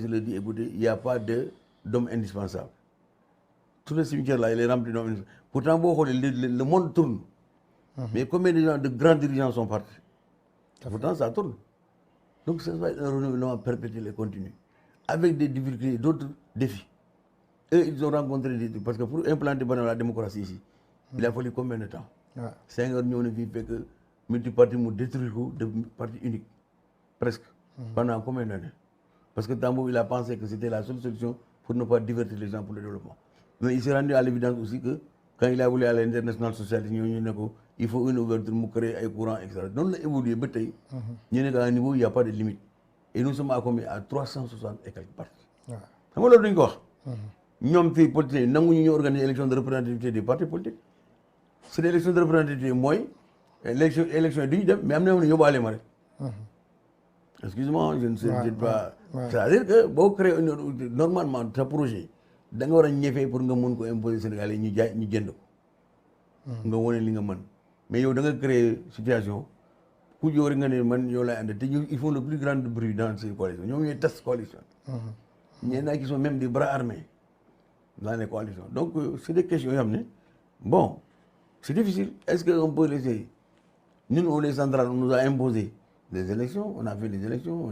je le dis, écoutez, il n'y a pas d'homme indispensable. Tout le cimetière là, il est rempli d'hommes indispensables. Pourtant, le monde tourne. Mais combien de gens, de grands dirigeants sont partis? Pourtant, ça tourne. Donc, ça va être un renouvellement perpétuel et continu. Avec des difficultés, d'autres défis. Eux, ils ont rencontré des trucs. Parce que pour implanter la démocratie ici, il a fallu combien de temps? 5 heures, nous avons fait que multiparti nous détruit de parti unique. Presque. Pendant combien d'années? Parce que Tambo, il a pensé que c'était la seule solution pour ne pas divertir les gens pour le développement. Mais il s'est rendu à l'évidence aussi que quand il a voulu aller à l'international socialiste, il faut une ouverture pour créer un courant, etc. Donc, il a évolué. À un niveau, il n'y a pas de limite. Et nous sommes à combien? À 360 et quelques partis. Vous savez ce que nous avons fait politiciens, nous avons organisé l'élection de représentativité des partis politiques. C'est l'élection de représentativité, moi, l'élection est digne, mais nous avons aller. Excuse-moi, je ne sais pas. C'est-à-dire que si vous créez normalement un projet, vous avez fait pour que imposer Sénégalais, nous avons mais vous avez créé une situation où ils font le plus grand bruit dans ces coalitions. Ils ont une test coalition. Il y en a qui sont même des bras armés dans les coalitions. Donc, c'est des questions. Bon, c'est difficile. Est-ce qu'on peut laisser? Nous, on est central, on nous a imposé des élections, on a fait des élections,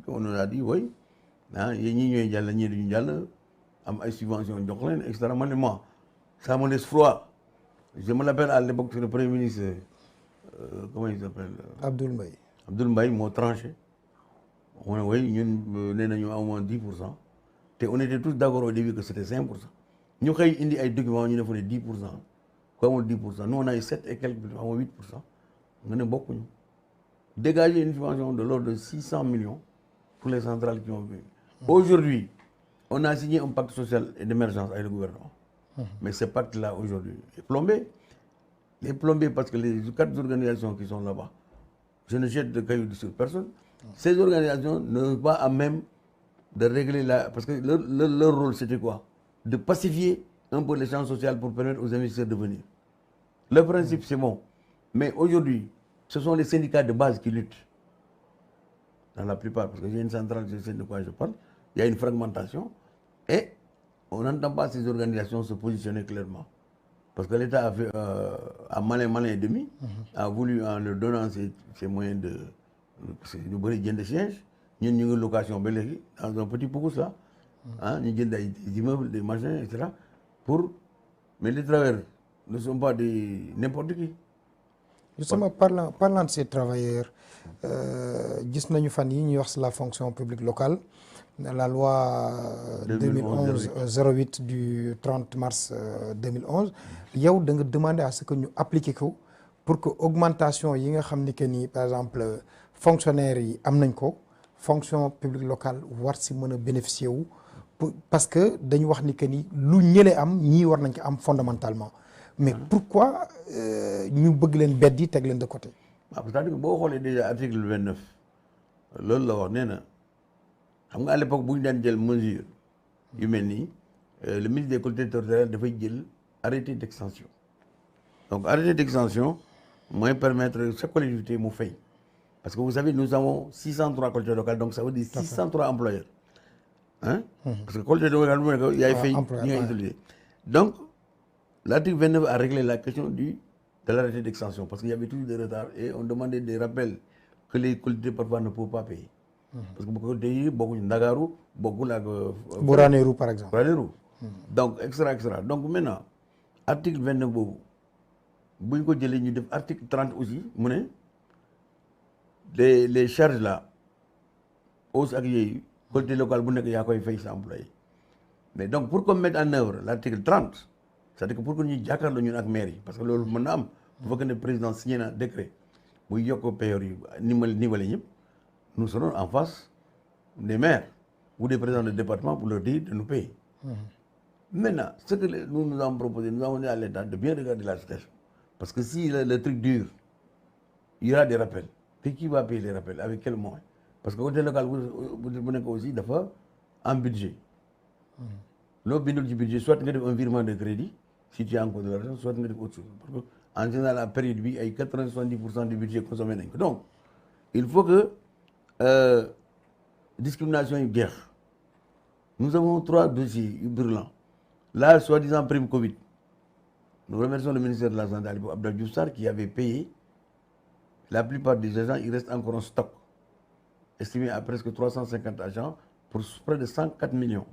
on nous a dit, oui, il y a des subventions, etc. Moi, ça me laisse froid. Je me rappelle à l'époque, le Premier ministre, comment il s'appelle? Abdoul Mbaye. Abdoul Mbaye m'a tranché. Oui, nous avons au moins 10%. Et on était tous d'accord au début que c'était 5%. Nous avons indi des documents, nous avons fait 10%. Comment 10%? Nous, on a eu 7 et quelques, 8%. On a beaucoup. Dégager une subvention de l'ordre de 600 millions pour les centrales qui ont vu. Aujourd'hui, on a signé un pacte social et d'émergence avec le gouvernement. Mais ce pacte-là, aujourd'hui, est plombé. Il est plombé parce que les 4 organisations qui sont là-bas, je ne jette de cailloux sur personne. Ces organisations ne sont pas à même de régler la... Parce que leur rôle, c'était quoi? De pacifier un peu les champs sociaux pour permettre aux investisseurs de venir. Le principe, c'est bon. Mais aujourd'hui, ce sont les syndicats de base qui luttent. Dans la plupart, parce que j'ai une centrale, je sais de quoi je parle. Il y a une fragmentation. Et on n'entend pas ces organisations se positionner clairement. Parce que l'État a fait un malin et demi, a voulu, en leur donnant ces moyens de siège, nous avons une location dans un petit pouce là, nous avons des immeubles, des machins, etc. Mais les travailleurs ne sont pas n'importe qui. Justement, parlant de ces travailleurs, gis nañu fan yi ñuy wax la fonction publique locale, la loi 2011-08 du 30 mars 2011, yow da nga demander à ce que ñu appliquer ko pour que augmentation yi nga xam ni que ni par exemple fonctionnaires yi am nañ ko, fonction publique locale war si mën a bénéficier wu parce que dañu wax ni que ni lu ñële am ñii war nañ ko am fondamentalement. Mais pourquoi ñu bëgg leen beddi teg leen de côté? C'est-à-dire que boo xoolee déjà article 29 loolu la wax nee na xam nga à l'époque bu ñu daan jël mesure yu mel nii le ministre des collectivités territoriales dafay jël arrêté d'extension. Donc arrêté d'extension mooy permettre chaque collectivité mu fay parce que vous savez nous avons 603 collectivités locales donc ça veut dire 603 employeurs hein parce que collectivité locale bu nekk yaay fay ñi ngay utiliser. Donc l'article 29 a réglé la question de l'arrêté d'extension parce qu'il y avait toujours des retards et on demandait des rappels que les collectivités parfois ne peuvent pas payer. Parce que beaucoup de beaucoup de Ndagaru, beaucoup de Ranérou par exemple. Ranérou. Donc, etc. Donc maintenant, article 29, article 30 aussi, les charges là, hausse accueillie, collectivité locale, il y a quoi fait employé. Mais donc, pour qu'on mette en œuvre l'article 30, c'est-à-dire que pour que nous jàkkaarloo ñun ak maire yi parce que loolu mën na am bu fekkee ne président signé na décret muy yokk payeur yi nivelé ñëpp nous serons en face des maires ou des présidents de département pour leur dire de nous payer. Maintenant, ce que nous avons proposé, nous avons dit à l'État de bien regarder la situation. Parce que si le truc dure, il y aura des rappels. Et qui va payer les rappels? Avec quel moyen? Parce que côté local, vous avez aussi un budget. Le budget, soit un virement de crédit, si tu as encore de l'argent, soit autre chose. Parce qu'en général, la période, il y a 80-70% du budget consommé. Donc, il faut que discrimination yu jeex nous avons 3 dossiers brûlants là soi-disant prime Covid nous remercions le ministère de la Santé à l'époque Abdoulaye Diouf Sarr qui avait payé la plupart des agents il reste encore un stock estimé à presque 350 agents pour près de 104 millions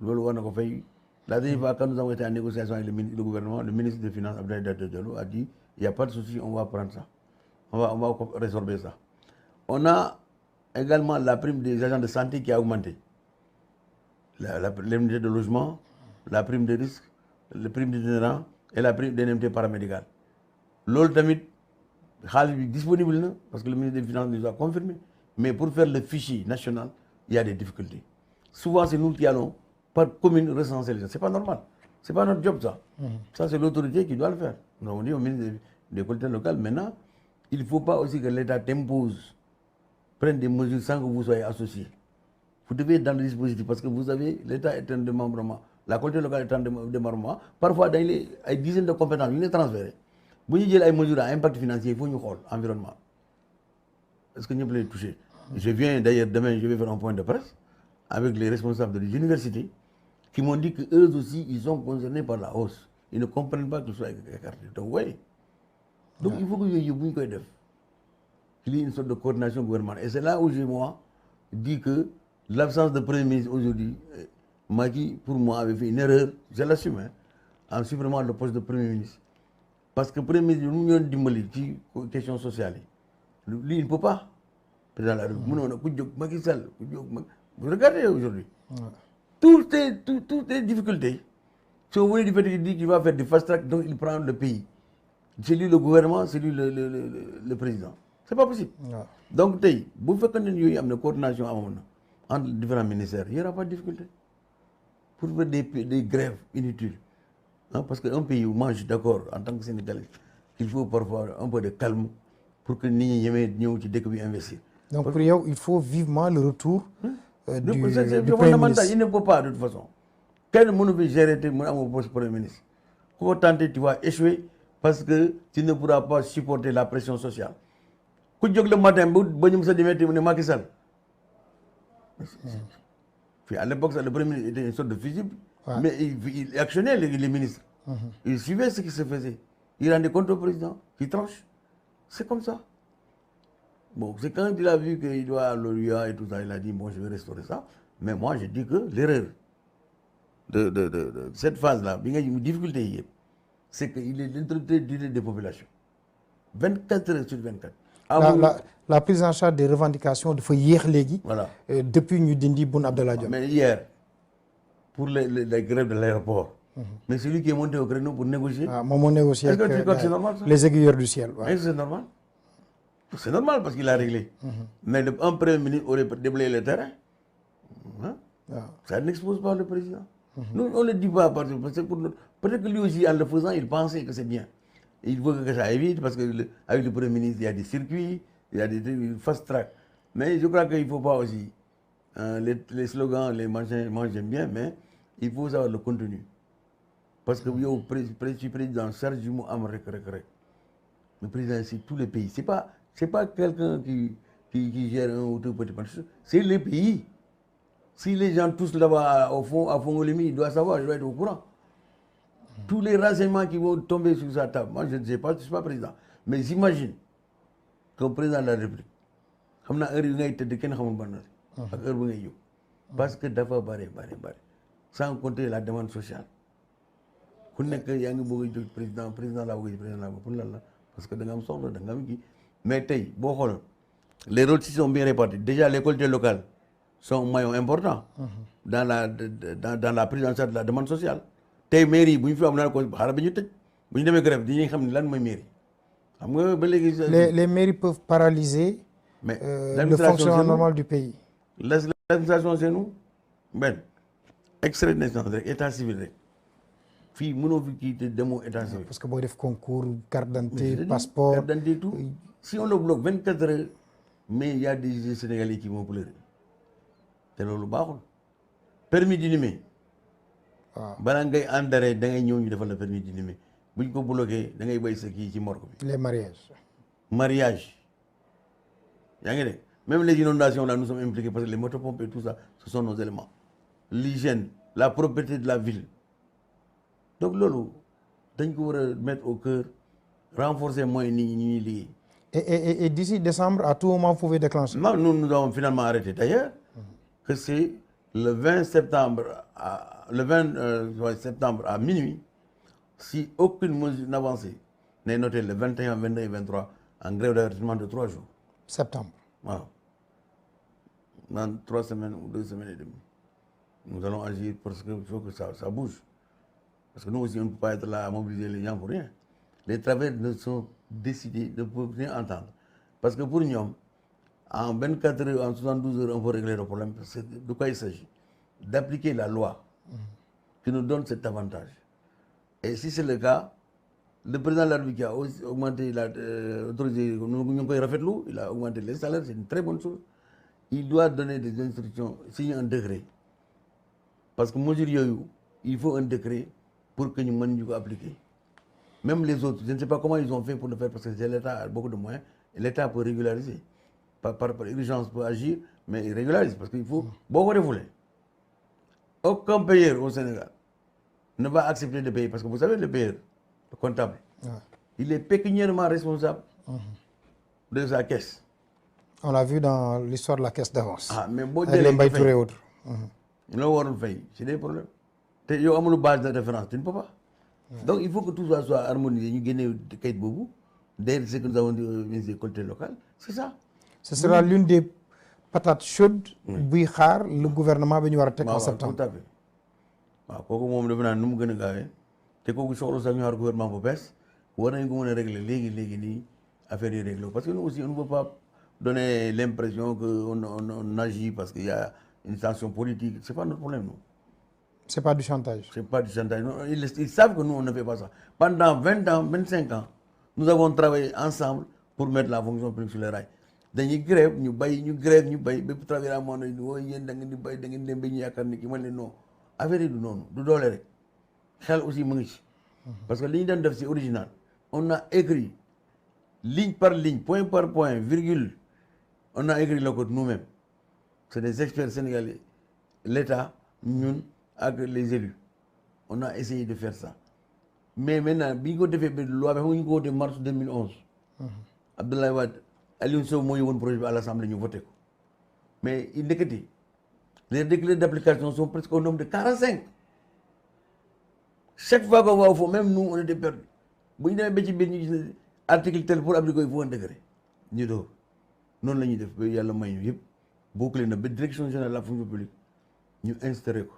loolu war na ko fay la dernière fois quand nous avons été en négociation avec le gouvernement le ministre des Finances Abdoulaye Daouda Diallo a dit il y a pas de souci on va prendre ça on va résorber ça on a également la prime des agents de santé qui a augmenté l'indemnité de logement la prime de risque la prime d'itinérant et la prime d'indemnité paramédicale loolu tamit xaalis bi disponible na parce que le ministre des Finances nous a confirmé mais pour faire le fichier national il y a des difficultés souvent c'est nous qui allons par commune recenser les gens c'est pas normal c'est pas notre job ça ça c'est l'autorité qui doit le faire nous avons dit au ministre des collectivités locales maintenant il faut pas aussi que l'État t'impose prenne des mesures sans que vous soyez associés vous devez être dans le dispositif parce que vous avez l'État est un démembrement la collectivité locale est un démembrement parfois dañ lay ay dizaines de compétences yu ñu transféré bu ñu jël ay mesures à impact financier il faut ñu xool environnement est-ce que ñëpp lay touché je viens d'ailleurs demain je vais faire un point de presse avec les responsables des universités qui m'ont dit que eux aussi ils sont concernés par la hausse ils ne comprennent pas qu'ils soient écartés donc oui donc il faut que yooyu bu ñu koy def qu'il y ait une sorte de coordination gouvernementale et c'est là où j'ai moi dit que l'absence de premier ministre aujourd'hui Macky pour moi avait fait une erreur je l'assume en supprimant le poste de premier ministre parce que premier ministre ñu ñoon dimbali ci question sociale yi lii il ne peut pas président de la République mënoon na ku jóg Macky Sall ku jóg vous regardez aujourd'hui toutes les difficultés soo wone du fait qu'il dit qu'il va faire du fast track donc il prend le pays c'est lui le gouvernement c'est lui le président c'est pas possible donc tey bu fekkee ne yooyu am na coordination amoon na entre différents ministères il y aura pas de difficulté pour faire des grèves inutiles parce que un pays où moi je suis d'accord en tant que Sénégalais qu'il faut parfois un peu de calme pour que nit ñi ñemee ñëw ci dëkk bi investir donc pour yow il faut vivement le retour du c'est premier fondamental ministre il ne peut pas de toute façon kenn mënu fi gérer te mën amoo poste premier ministre ku ko tenter tu vas échouer parce que tu ne pourras pas supporter la pression sociale ku jóg le matin ba ñu sa demee te mu ne Macky Sall puis à l'époque le premier ministre était une sorte de fusible mais il actionnait les ministres il suivait ce qui se faisait il rendait compte au président qui tranche c'est comme ça bon c'est quand il a vu qu'il doit à l'OUA et tout ça il a dit bon je vais restaurer ça mais moi je dis que l'erreur de cette phase là bi nga difficulté yi yëpp c'est que il est l'interlocuteur direct des populations 24 heures sur 24 la prise en charge des revendications dafa yéex léegi voilà depuis ñu dindi Boun Abdallah Dionne mais hier pour les grèves de l'aéroport mais c'est lui qui est monté au créneau pour négocier moom moo négocié est-ce que tu crois que c'est normal ça les aiguilleurs du ciel est-ce que c'est normal parce qu'il a réglé mais un premier ministre aurait déblayé le terrain ça n'expose pas le président nous on le dit pas parce que peut-être que lui aussi en le faisant il pensait que c'est bien il veut que ça aille vite parce que avec le premier ministre il y a des circuits il y a des fast track mais je crois qu'il faut pas aussi les slogans les machins moi j'aime bien mais il faut savoir le contenu parce que yow président charge yu mu am rek le président c'est tous les pays c'est pas quelqu'un qui gère un ou deux petits marchés c'est les pays si les gens tous là-bas au fond à Fongolemi il doit savoir il doit être au courant tous les renseignements qui vont tomber sur sa table moi je ne sais pas je suis pas président mais j'imagine qu'un président de la République xam naa heure yi ngay tëdd kenn xamul ban ak heure bu ngay jóg parce que dafa bari sans compter la demande sociale ku nekk yaa ngi bëgg a jóg président laa bëgg président laa bëgg pour lan la parce que da nga am soxla da nga am kii mais tey boo xooloon les rôles sont bien répartis déjà les collectivités locales sont un maillon important dans la prise en charge de la demande sociale tey mairie bu ñu fi am naan ko xaaral ba ñu tëj bu ñu demee grève dañuy xam ne lan mooy mairie xam nga ba léegi les mairies peuvent paralyser le fonctionnement normal du pays l'administration c'est nous benn extrait de naissance rek état civil rek fii mënoo fi kii te demoo état civil parce que booy def concours carte d'identité passeport carte d'identité tout si on le bloque 24 heures mais il y a des Sénégalais qui vont pleurer te loolu baaxul permis d'inhumer waaw balaa ngay endaree da ngay ñëw ñu defal la permis d'inhumer buñ ko bloqué da ngay bay sa kii ci morgue bi les mariages mariage yaa ngi de Même les inondations, là, nous sommes impliqués parce que les motopompes et tout ça, ce sont nos éléments. L'hygiène, la propreté de la ville. Donc, lolo, dañ ko war a mettre au cœur, renforcer moyens nit ñi ñuy liggéey. Et d'ici décembre, à tout moment, vous pouvez déclencher. Non, nous avons finalement arrêté d'ailleurs que c'est le 20 septembre à minuit, si aucune mesure n'avancée n'est notée le 21, 22 et 23 en grève d'avertissement de 3 jours. Septembre. Wow. Dans 3 semaines ou 2 semaines et demie. Nous allons agir parce qu'il faut que ça bouge. Parce que nous aussi, on ne peut pas être là à mobiliser les gens pour rien. Les travailleurs ne sont décidés, ne peuvent rien entendre. Parce que pour nous, en 24 heures, en 72 heures, on peut régler le problème. De quoi il s'agit? D'appliquer la loi qui nous donne cet avantage. Et si c'est le cas, le président de la République a augmenté, il a augmenté les salaires, c'est une très bonne chose. Il doit donner des instructions, signer un décret. Parce que il faut un décret pour que nous puissions appliquer. Même les autres, je ne sais pas comment ils ont fait pour le faire parce que l'État a beaucoup de moyens. L'État peut régulariser. Par urgence peut agir, mais il régularise parce qu'il faut beaucoup de voler. Aucun payeur au Sénégal ne va accepter de payer parce que vous savez, le payeur, le comptable, il est pécuniairement responsable de sa caisse. On l'a vu dans l'histoire de la caisse d'avance. Ah, mais bon, les Mbaye Touré et autres. C'est des problèmes. Tu as une base de référence, tu ne peux pas. Donc il faut que tout ça soit harmonisé. Nous gagnons des quêtes beaucoup. D'ailleurs, ce que nous avons dit aux collectivités locales, c'est ça. Ce sera l'une des patates chaudes buy xaar le gouvernement bi ñu war a teg en septembre. Tout à fait. waaw kooku moom defe naa nu mu gën a gaawee te kooku soxla sax ñu xaar gouvernement bu bees war nañ ko mën a régler léegi nii affaire yi réglé parce que nous aussi on ne peut pas donner l'impression qu'on agit parce qu'il y a une sanction politique. C'est pas notre problème, nous. C'est pas du chantage. C'est pas du chantage. Non, ils savent que nous, on ne fait pas ça. Pendant 20 ans, 25 ans, nous avons travaillé ensemble pour mettre la fonction publique sur les rails. Dañuy grève ñu bay bépp travailleur amoon nañ woo yéen da ngeen di bay da ngeen dem ba ñu yaakaar ni ki man leen non affaire yi du noonu du doole rek xel aussi mu ngi ci parce que li ñu doon def c'est original. On a écrit ligne par ligne, point par point, virgule, on a écrit le code nous-mêmes. C'est des experts sénégalais, l'État, nous, avec les élus. On a essayé de faire ça. Mais maintenant, bi ko defee ba loi bi ñu ko wote mars 2011. Abdoulaye Wade Aliou Sow moo yóbboon projet bi à l'Assemblée ñu voté ko. Mais il nekkati les décrets d'application sont presque au nombre de 45. Chaque fois qu'on va au fond, même nous, on était perdus. Bu ñu demee ba ci biir ñu gis ne article tel pour appliquer il faut un décret. ñu doon noonu la ñuy def ba yàlla may ñu yëpp boucler na ba direction générale de la fonction publique ñu instauré ko.